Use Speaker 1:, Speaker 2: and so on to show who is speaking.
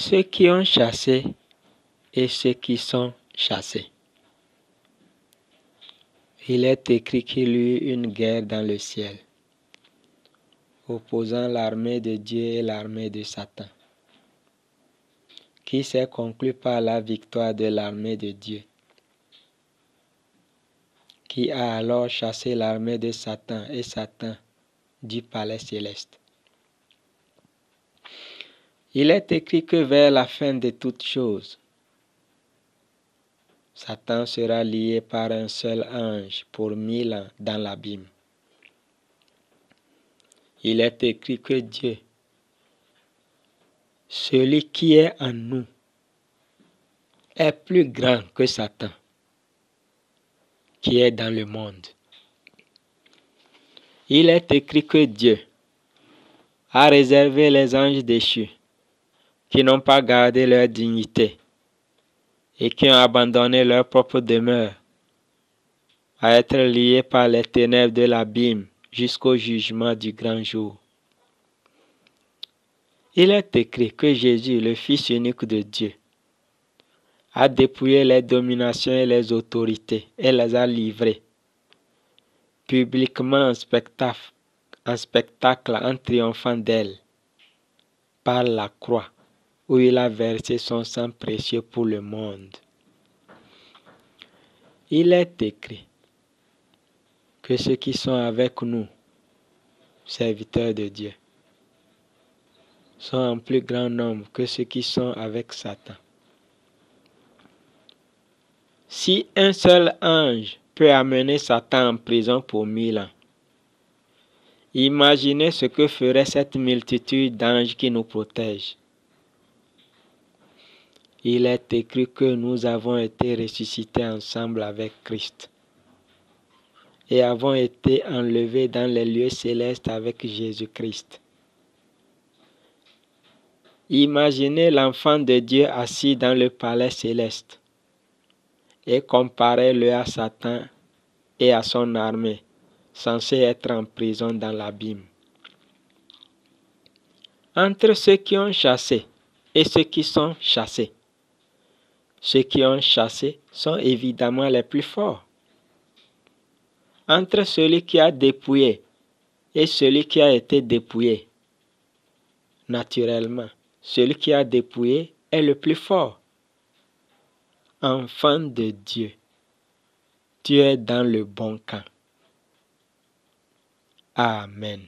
Speaker 1: Ceux qui ont chassé et ceux qui sont chassés. Il est écrit qu'il y eut une guerre dans le ciel, opposant l'armée de Dieu et l'armée de Satan, qui s'est conclue par la victoire de l'armée de Dieu, qui a alors chassé l'armée de Satan et Satan du palais céleste. Il est écrit que vers la fin de toutes choses, Satan sera lié par un seul ange pour 1000 ans dans l'abîme. Il est écrit que Dieu, celui qui est en nous, est plus grand que Satan, qui est dans le monde. Il est écrit que Dieu a réservé les anges déchus, qui n'ont pas gardé leur dignité et qui ont abandonné leur propre demeure, à être liés par les ténèbres de l'abîme jusqu'au jugement du grand jour. Il est écrit que Jésus, le Fils unique de Dieu, a dépouillé les dominations et les autorités et les a livrées publiquement en spectacle en triomphant d'elles par la croix où il a versé son sang précieux pour le monde. Il est écrit que ceux qui sont avec nous, serviteurs de Dieu, sont en plus grand nombre que ceux qui sont avec Satan. Si un seul ange peut amener Satan en prison pour 1000 ans, imaginez ce que ferait cette multitude d'anges qui nous protègent. Il est écrit que nous avons été ressuscités ensemble avec Christ et avons été enlevés dans les lieux célestes avec Jésus-Christ. Imaginez l'enfant de Dieu assis dans le palais céleste et comparez-le à Satan et à son armée, censée être en prison dans l'abîme. Entre ceux qui ont chassé et ceux qui sont chassés, ceux qui ont chassé sont évidemment les plus forts. Entre celui qui a dépouillé et celui qui a été dépouillé, naturellement, celui qui a dépouillé est le plus fort. Enfant de Dieu, tu es dans le bon camp. Amen.